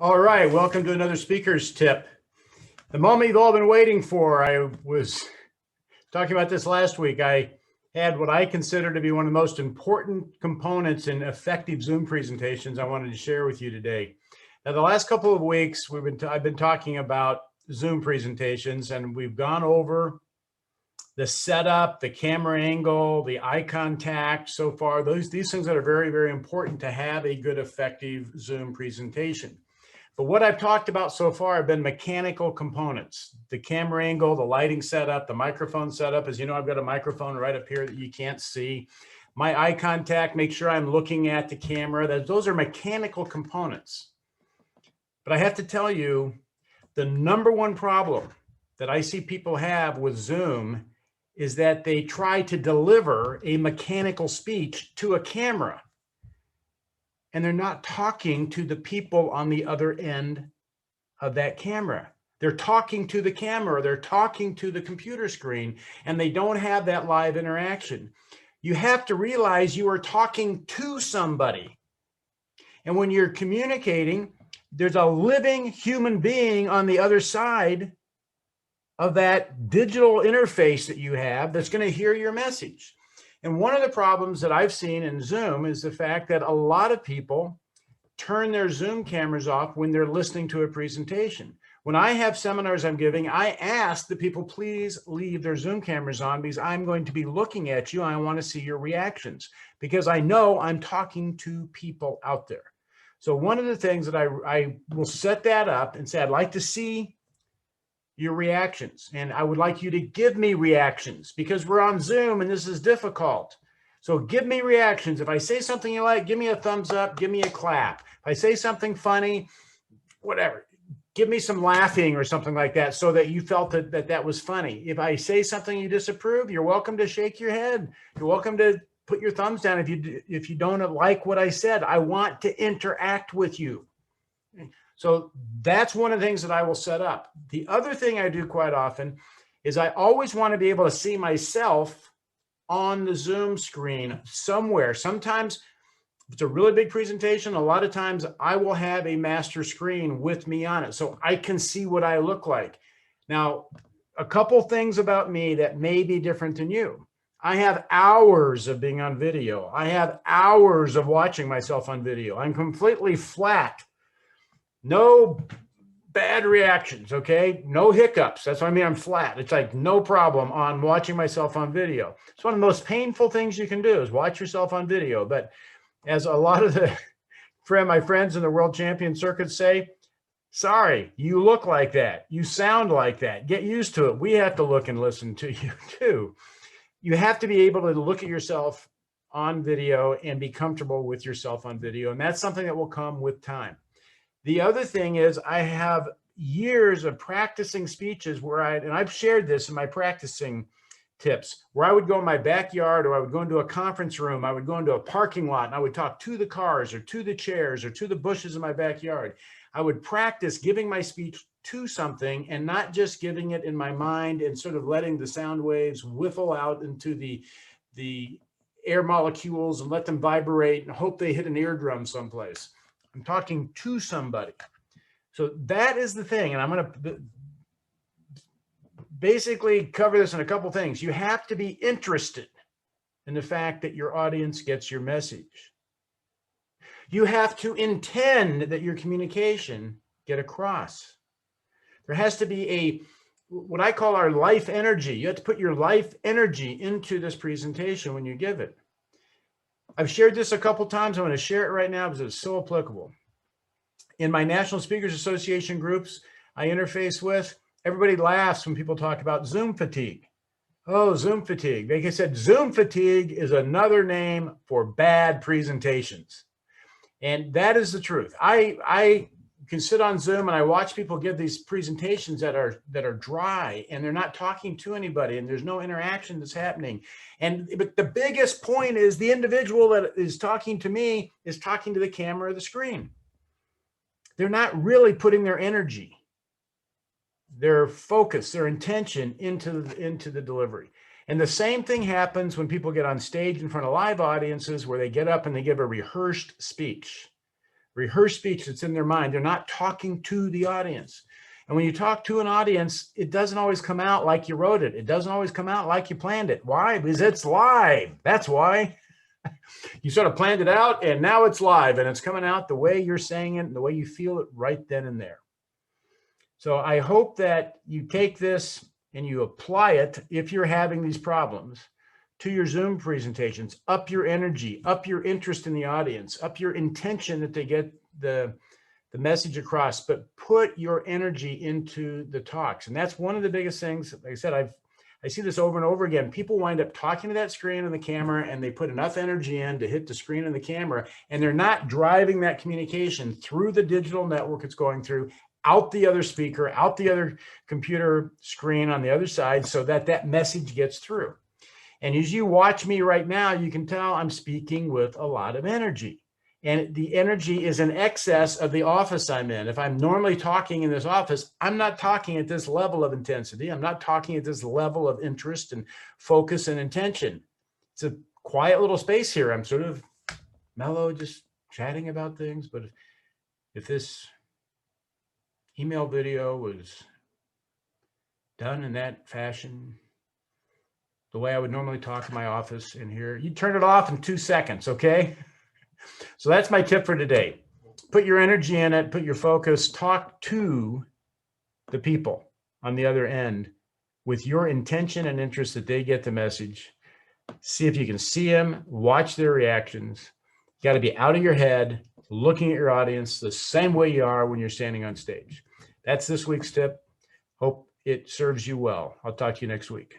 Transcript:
All right, welcome to another speaker's tip. The moment you've all been waiting for. I was talking about this last week. I had what I consider to be one of the most important components in effective Zoom presentations I wanted to share with you today. Now, the last couple of weeks, I've been talking about Zoom presentations, and we've gone over the setup, the camera angle, the eye contact so far. These things that are very, very important to have a good, effective Zoom presentation. But what I've talked about so far have been mechanical components: the camera angle, the lighting setup, the microphone setup. As you know, I've got a microphone right up here that you can't see. My eye contact, make sure I'm looking at the camera. Those are mechanical components. But I have to tell you, the number one problem that I see people have with Zoom is that they try to deliver a mechanical speech to a camera, and they're not talking to the people on the other end of that camera. They're talking to the camera, they're talking to the computer screen, and they don't have that live interaction. You have to realize you are talking to somebody. And when you're communicating, there's a living human being on the other side of that digital interface that you have that's going to hear your message. And one of the problems that I've seen in Zoom is the fact that a lot of people turn their Zoom cameras off when they're listening to a presentation. When I have seminars I'm giving, I ask that people please leave their Zoom cameras on, because I'm going to be looking at you and I want to see your reactions, because I know I'm talking to people out there. So one of the things that I will set that up and say, I'd like to see your reactions, and I would like you to give me reactions, because we're on Zoom and this is difficult. So give me reactions. If I say something you like, give me a thumbs up, give me a clap. If I say something funny, whatever, give me some laughing or something like that, so that you felt that was funny. If I say something you disapprove, you're welcome to shake your head. You're welcome to put your thumbs down if you don't like what I said. I want to interact with you. So that's one of the things that I will set up. The other thing I do quite often is I always want to be able to see myself on the Zoom screen somewhere. Sometimes if it's a really big presentation, a lot of times I will have a master screen with me on it, so I can see what I look like. Now, a couple things about me that may be different than you. I have hours of being on video. I have hours of watching myself on video. I'm completely flat. No bad reactions, okay? No hiccups. That's what I mean. I'm flat. It's like no problem on watching myself on video. It's one of the most painful things you can do, is watch yourself on video. But as a lot of my friends in the world champion circuit say, sorry, you look like that. You sound like that. Get used to it. We have to look and listen to you too. You have to be able to look at yourself on video and be comfortable with yourself on video. And that's something that will come with time. The other thing is, I have years of practicing speeches where and I've shared this in my practicing tips, where I would go in my backyard, or I would go into a conference room, I would go into a parking lot, and I would talk to the cars or to the chairs or to the bushes in my backyard. I would practice giving my speech to something, and not just giving it in my mind and sort of letting the sound waves whiffle out into the air molecules and let them vibrate and hope they hit an eardrum someplace. I'm talking to somebody. So that is the thing. And I'm going to basically cover this in a couple things. You have to be interested in the fact that your audience gets your message. You have to intend that your communication get across. There has to be what I call our life energy. You have to put your life energy into this presentation when you give it. I've shared this a couple times. I'm going to share it right now because it's so applicable. In my National Speakers Association groups I interface with, everybody laughs when people talk about Zoom fatigue. Oh, Zoom fatigue. Like I said, Zoom fatigue is another name for bad presentations. And that is the truth. I can sit on Zoom and I watch people give these presentations that are dry, and they're not talking to anybody, and there's no interaction that's happening. But the biggest point is, the individual that is talking to me is talking to the camera or the screen. They're not really putting their energy, their focus, their intention into the delivery. And the same thing happens when people get on stage in front of live audiences, where they get up and they give a rehearsed speech. rehearsed speech that's in their mind. They're not talking to the audience. And when you talk to an audience, it doesn't always come out like you wrote it. It doesn't always come out like you planned it. Why? Because it's live. That's why. You sort of planned it out, and now it's live, and it's coming out the way you're saying it and the way you feel it right then and there. So I hope that you take this and you apply it if you're having these problems to your Zoom presentations. Up your energy, up your interest in the audience, up your intention that they get the message across, but put your energy into the talks. And that's one of the biggest things. Like I said, I see this over and over again. People wind up talking to that screen and the camera, and they put enough energy in to hit the screen and the camera, and they're not driving that communication through the digital network it's going through, out the other speaker, out the other computer screen on the other side, so that that message gets through. And as you watch me right now, you can tell I'm speaking with a lot of energy. And the energy is in excess of the office I'm in. If I'm normally talking in this office, I'm not talking at this level of intensity. I'm not talking at this level of interest and focus and intention. It's a quiet little space here. I'm sort of mellow, just chatting about things. But if this email video was done in that fashion, the way I would normally talk in my office in here, you'd turn it off in 2 seconds, okay? So that's my tip for today. Put your energy in it, put your focus, talk to the people on the other end with your intention and interest that they get the message. See if you can see them, watch their reactions. You got to be out of your head, looking at your audience the same way you are when you're standing on stage. That's this week's tip. Hope it serves you well. I'll talk to you next week.